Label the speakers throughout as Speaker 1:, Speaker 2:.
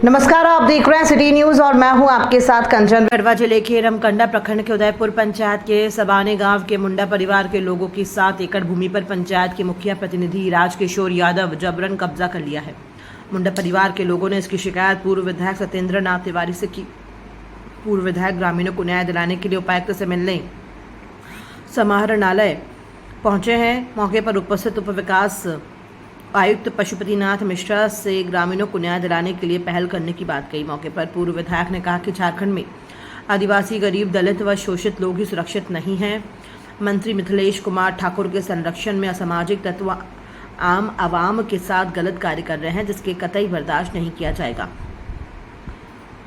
Speaker 1: नमस्कार, आप देख रहे हैं सिटी न्यूज और मैं हूं आपके साथ कंचन। गढ़वा जिले के रमकंडा प्रखंड के उदयपुर पंचायत के सबाने गांव के मुंडा परिवार के लोगों की 7 एकड़ भूमि पर पंचायत के मुखिया प्रतिनिधि राजकिशोर यादव जबरन कब्जा कर लिया है। मुंडा परिवार के लोगों ने इसकी शिकायत पूर्व विधायक सत्येंद्र नाथ तिवारी से की। पूर्व विधायक ग्रामीणों को न्याय दिलाने के लिए उपायुक्त से मिलने समाहरणालय पहुंचे हैं। मौके पर उपस्थित उप विकास आयुक्त पशुपतिनाथ मिश्रा से ग्रामीणों को न्याय दिलाने के लिए पहल करने की बात कही। मौके पर पूर्व विधायक ने कहा कि झारखंड में आदिवासी, गरीब, दलित व शोषित लोग ही सुरक्षित नहीं हैं। मंत्री मिथिलेश कुमार ठाकुर के संरक्षण में असामाजिक तत्व आम आवाम के साथ गलत कार्य कर रहे हैं, जिसके कतई बर्दाश्त नहीं किया जाएगा।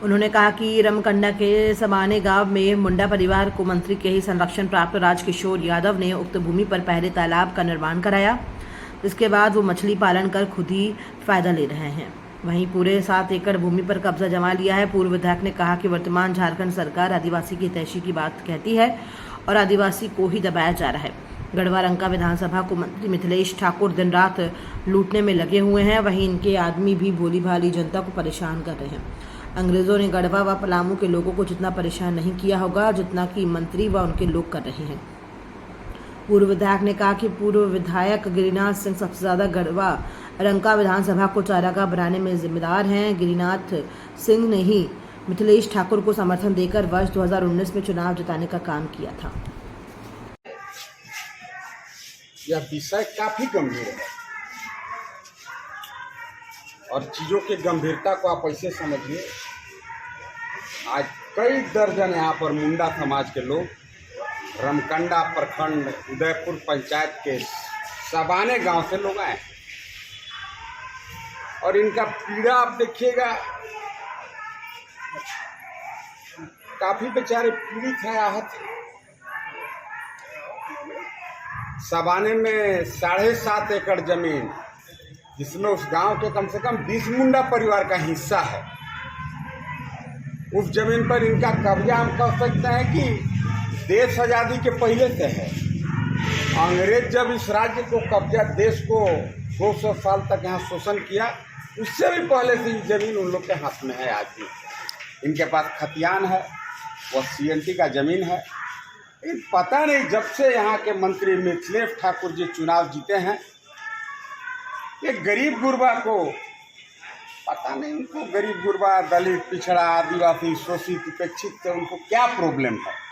Speaker 1: उन्होंने कहा कि रमकंडा के सबाने गांव में मुंडा परिवार को मंत्री के ही संरक्षण प्राप्त राजकिशोर यादव ने उक्त भूमि पर पहले तालाब का निर्माण कराया, जिसके बाद वो मछली पालन कर खुद ही फायदा ले रहे हैं। वहीं पूरे 7 एकड़ भूमि पर कब्जा जमा लिया है। पूर्व विधायक ने कहा कि वर्तमान झारखंड सरकार आदिवासी की तहशी की बात कहती है और आदिवासी को ही दबाया जा रहा है। गढ़वा रंका विधानसभा को मंत्री मिथिलेश ठाकुर दिन रात लूटने में लगे हुए हैं। वहीं इनके आदमी भी भोली भाली जनता को परेशान कर रहे हैं। अंग्रेजों ने गढ़वा व पलामू के लोगों को जितना परेशान नहीं किया होगा जितना कि मंत्री व उनके लोग कर रहे हैं। पूर्व विधायक ने कहा कि पूर्व विधायक गिरिनाथ सिंह सबसे ज्यादा गढ़वा रंका विधानसभा को चारागाह बनाने में जिम्मेदार हैं। गिरिनाथ सिंह ने ही मिथिलेश ठाकुर को समर्थन देकर वर्ष 2019 में चुनाव जिताने का काम किया था।
Speaker 2: यह विषय काफी गंभीर है और चीजों की गंभीरता को आप ऐसे समझिए, आज कई दर्जन यहाँ पर मुंडा समाज के लोग रमकंडा प्रखंड उदयपुर पंचायत के सबाने गांव से लोग आए और इनका पीड़ा आप देखिएगा, काफी बेचारे पीड़ित हैं, आहत हैं। सबाने में 7.5 एकड़ जमीन, जिसमें उस गांव के कम से कम 20 मुंडा परिवार का हिस्सा है, उस जमीन पर इनका कब्जा हम कह सकते हैं कि देश आज़ादी के पहले से है। अंग्रेज जब इस राज्य को कब्जा, देश को 200 साल तक यहाँ शोषण किया, उससे भी पहले से ये जमीन उन लोग के हाथ में है। आज भी इनके पास खतियान है, वह CNT का जमीन है। पता नहीं जब से यहाँ के मंत्री मिथिलेश ठाकुर जी चुनाव जीते हैं, ये गरीब गुरबा को पता नहीं, उनको गरीब गुरबा, दलित, पिछड़ा, आदिवासी, शोषित, उपेक्षित से उनको क्या प्रॉब्लम है।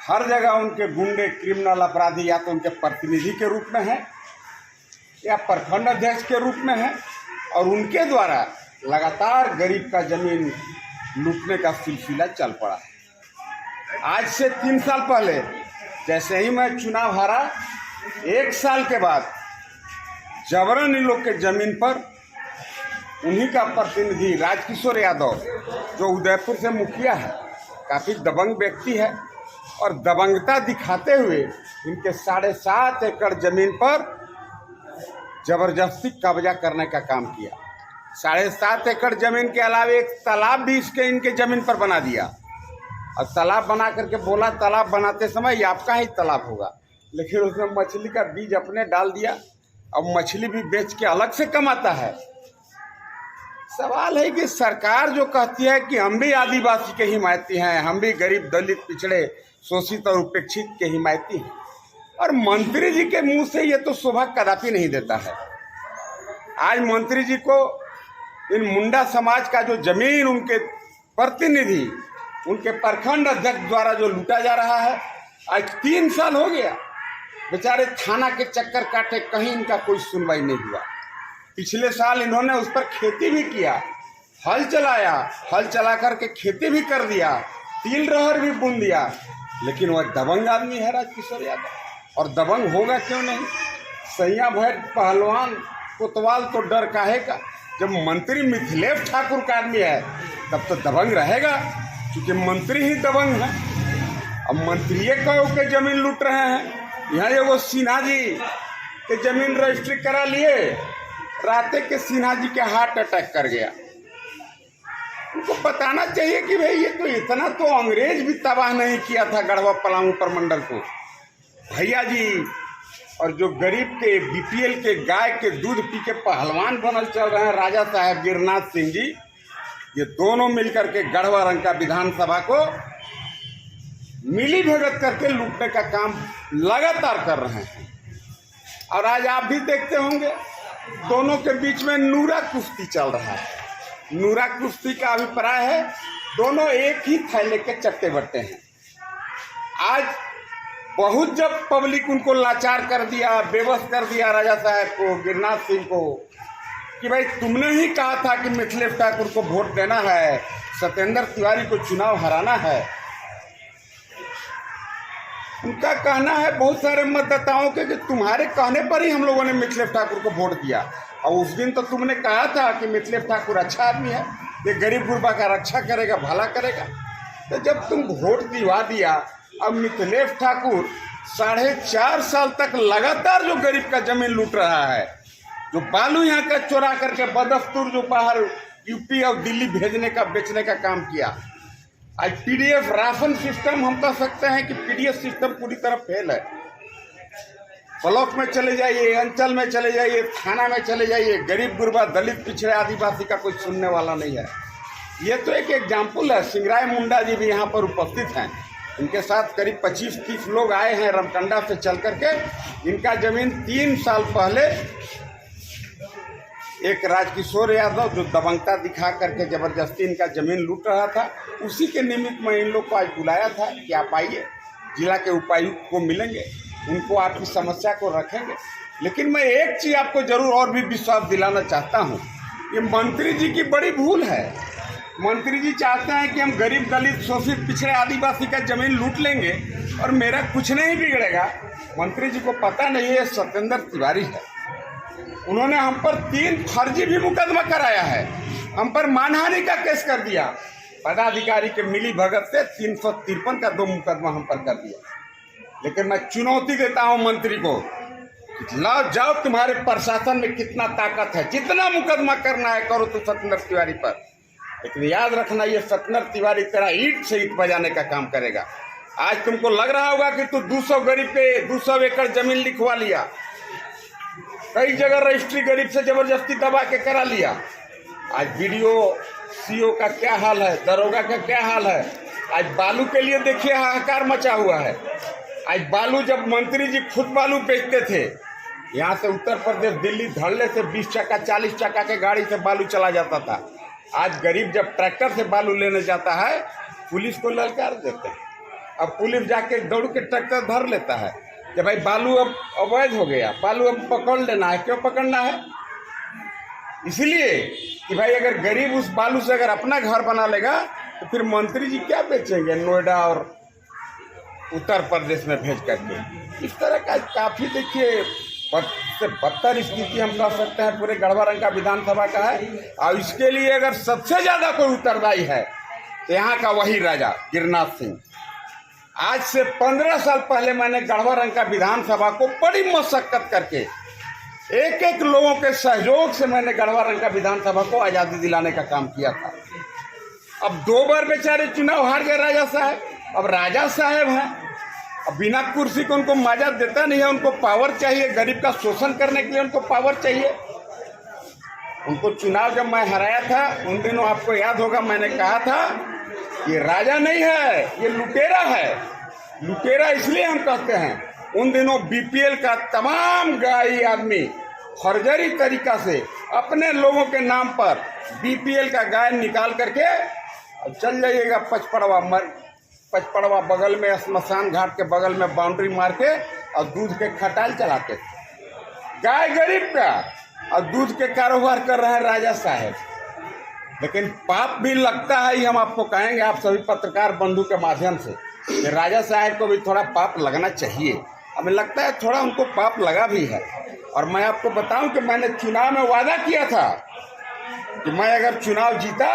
Speaker 2: हर जगह उनके गुंडे, क्रिमिनल अपराधी या तो उनके प्रतिनिधि के रूप में है या प्रखंड अध्यक्ष के रूप में है, और उनके द्वारा लगातार गरीब का जमीन लूटने का सिलसिला चल पड़ा है। आज से 3 साल पहले जैसे ही मैं चुनाव हारा, 1 साल के बाद जबरन इन लोग के जमीन पर उन्हीं का प्रतिनिधि राजकिशोर यादव, जो उदयपुर से मुखिया है, काफ़ी दबंग व्यक्ति है, और दबंगता दिखाते हुए इनके 7.5 एकड़ जमीन पर जबरदस्ती कब्जा करने का काम किया। 7.5 एकड़ जमीन के अलावा एक तालाब भी इनके जमीन पर बना दिया, और तालाब बना करके बोला तालाब बनाते समय ये आपका ही तालाब होगा, लेकिन उसमें मछली का बीज अपने डाल दिया। अब मछली भी बेच के अलग से कमाता है। सवाल है कि सरकार जो कहती है कि हम भी आदिवासी के हिमायती हैं, हम भी गरीब, दलित, पिछड़े, शोषित और उपेक्षित के हिमायती हैं, और मंत्री जी के मुंह से ये तो शोभा कदापि नहीं देता है। आज मंत्री जी को इन मुंडा समाज का जो जमीन उनके प्रतिनिधि, उनके प्रखंड अध्यक्ष द्वारा जो लूटा जा रहा है, आज 3 साल हो गया। बेचारे थाना के चक्कर काटे, कहीं इनका कोई सुनवाई नहीं हुआ। पिछले साल इन्होंने उस पर खेती भी किया, हल चलाया, हल चला करके खेती भी कर दिया, तिल रहर भी बुन दिया, लेकिन वह दबंग आदमी है राजकिशोर यादव। और दबंग होगा क्यों नहीं, सैया भैर पहलवान कोतवाल तो डर काहे का। जब मंत्री मिथिलेश ठाकुर का आदमी है तब तो दबंग रहेगा, क्योंकि मंत्री ही दबंग है। अब मंत्री के जमीन लूट रहे हैं। यहाँ ये वो सिन्हा जी के जमीन रजिस्ट्री करा लिए, राते के सिन्हा जी के हार्ट अटैक कर गया। उनको बताना चाहिए कि भाई ये तो इतना तो अंग्रेज भी तबाह नहीं किया था गढ़वा पलामू प्रमंडल को। भैया जी और जो गरीब के BPL के गाय के दूध पी के पहलवान बनल चल रहे हैं राजा साहब गिरिनाथ सिंह जी, ये दोनों मिलकर के गढ़वा रंग का विधानसभा को मिली भगत करके लूटने का काम लगातार कर रहे हैं। और आज आप भी देखते होंगे दोनों के बीच में नूरा कुश्ती चल रहा है। नूरा कुश्ती का अभिप्राय है दोनों एक ही थैले के चट्टे बट्टे हैं। आज बहुत जब पब्लिक उनको लाचार कर दिया, बेबस कर दिया राजा साहब को, गिरनाथ सिंह को, कि भाई तुमने ही कहा था कि मिथिलेश ठाकुर को वोट देना है, सत्येंद्र तिवारी को चुनाव हराना है। उनका कहना है बहुत सारे मतदाताओं के कि तुम्हारे कहने पर ही हम लोगों ने मिथिलेश ठाकुर को वोट दिया। और उस दिन तो तुमने कहा था कि मिथिलेश ठाकुर अच्छा आदमी है, ये गरीब गुरबा का रक्षा करेगा, भला करेगा। तो जब तुम वोट दिवा दिया, अब मिथिलेश ठाकुर 4.5 साल तक लगातार जो गरीब का जमीन लूट रहा है, जो बालू यहाँ का चोरा करके बदस्तूर जो बाहर यूपी और दिल्ली भेजने का, बेचने का काम किया। आज पीडीएफ राशन सिस्टम, हम कह सकते हैं कि पीडीएफ सिस्टम पूरी तरह फेल है। ब्लॉक में चले जाइए, अंचल में चले जाइए, थाना में चले जाइए, गरीब गुरबा, दलित, पिछड़े, आदिवासी का कोई सुनने वाला नहीं है। ये तो एक एग्जाम्पल है। सिंगराय मुंडा जी भी यहाँ पर उपस्थित हैं। इनके साथ करीब 25-30 लोग आए हैं रमकंडा से चल करके। इनका जमीन 3 साल पहले एक राजकिशोर यादव जो दबंगता दिखा करके जबरदस्ती इनका जमीन लूट रहा था, उसी के निमित्त मैं इन लोग को आज बुलाया था कि आप आइए, जिला के उपायुक्त को मिलेंगे, उनको आपकी समस्या को रखेंगे। लेकिन मैं एक चीज़ आपको जरूर और भी विश्वास दिलाना चाहता हूँ, ये मंत्री जी की बड़ी भूल है। मंत्री जी चाहते हैं कि हम गरीब, दलित, शोषित, पिछड़े, आदिवासी का जमीन लूट लेंगे और मेरा कुछ नहीं बिगड़ेगा। मंत्री जी को पता नहीं है सत्येंद्र तिवारी है। उन्होंने हम पर 3 फर्जी भी मुकदमा कराया है, हम पर मानहानि का केस कर दिया। पदाधिकारी के मिली भगत से 353 का 2 मुकदमा हम पर कर दिया। लेकिन मैं चुनौती देता हूं मंत्री को, लाओ जाओ, तुम्हारे प्रशासन में कितना ताकत है, जितना मुकदमा करना है करो तो सत्येंद्र तिवारी पर। लेकिन याद रखना, ये सत्येंद्र तिवारी तेरा ईंट से ईंट बजाने का काम करेगा। आज तुमको लग रहा होगा कि तू 200 गरीब पे 200 एकड़ जमीन लिखवा लिया, कई जगह रजिस्ट्री गरीब से जबरदस्ती दबा के करा लिया। आज बीडीओ, सीओ का क्या हाल है, दरोगा का क्या हाल है। आज बालू के लिए देखिए हाहाकार मचा हुआ है। आज बालू, जब मंत्री जी खुद बालू बेचते थे, यहाँ से उत्तर प्रदेश, दिल्ली धड़ल्ले से 20 चक्का 40 चक्का के गाड़ी से बालू चला जाता था। आज गरीब जब ट्रैक्टर से बालू लेने जाता है, पुलिस को ललकार देते हैं। अब पुलिस जाके दौड़ के ट्रैक्टर धर लेता है कि भाई बालू अब अवैध हो गया, बालू अब पकड़ लेना है। क्यों पकड़ना है? इसलिए कि भाई अगर गरीब उस बालू से अगर अपना घर बना लेगा तो फिर मंत्री जी क्या बेचेंगे नोएडा और उत्तर प्रदेश में भेज करके। इस तरह का काफ़ी देखिए से बदतर स्थिति हम कह सकते हैं पूरे गढ़वा रंग का विधानसभा का है। और इसके लिए अगर सबसे ज़्यादा कोई उत्तरदायी है तो यहाँ का वही राजा गिरनाथ सिंह। आज से 15 साल पहले मैंने गढ़वा रंग का विधानसभा को बड़ी मशक्कत करके एक लोगों के सहयोग से मैंने गढ़वा रंग का विधानसभा को आज़ादी दिलाने का काम किया था। अब 2 बार बेचारे चुनाव हार गए राजा साहब। अब राजा साहब हैं, अब बिना कुर्सी को उनको मजा देता नहीं है। उनको पावर चाहिए, गरीब का शोषण करने के लिए उनको पावर चाहिए। उनको चुनाव जब मैं हराया था उन दिनों आपको याद होगा मैंने कहा था ये राजा नहीं है, ये लुटेरा है। लुटेरा इसलिए हम कहते हैं, उन दिनों बीपीएल का तमाम गाई आदमी फर्जरी तरीका से अपने लोगों के नाम पर बीपीएल का गाय निकाल करके चल जाइएगा पचपड़वा बगल में, स्मशान घाट के बगल में बाउंड्री मार के और दूध के खटाल चलाते थे। गाय गरीब का और दूध के कारोबार कर रहे हैं राजा साहब। लेकिन पाप भी लगता है, ही हम आपको कहेंगे, आप सभी पत्रकार बंधु के माध्यम से, कि राजा साहब को भी थोड़ा पाप लगना चाहिए। हमें लगता है थोड़ा उनको पाप लगा भी है। और मैं आपको बताऊं कि मैंने चुनाव में वादा किया था कि मैं अगर चुनाव जीता,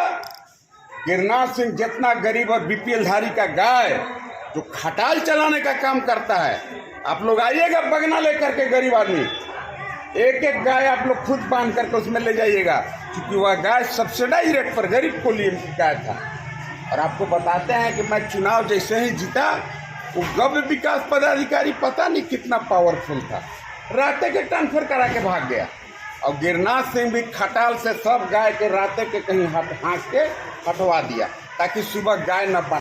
Speaker 2: गिरनाथ सिंह जितना गरीब और बीपीएल धारी का गाय जो खटाल चलाने का काम करता है, आप लोग आइएगा बगना लेकर के, गरीब आदमी एक गाय आप लोग खुद बांध करके उसमें ले जाइएगा, क्योंकि वह गाय सब्सिडाइज रेट पर गरीब को लिए गाय था। और आपको बताते हैं कि मैं चुनाव जैसे ही जीता, वो गव्य विकास पदाधिकारी पता नहीं कितना पावरफुल था, रास्ते के ट्रांसफर करा के भाग गया। और गिरनाथ सिंह भी खटाल से सब गाय के राते के कहीं हाँक के हटवा दिया ताकि सुबह गाय न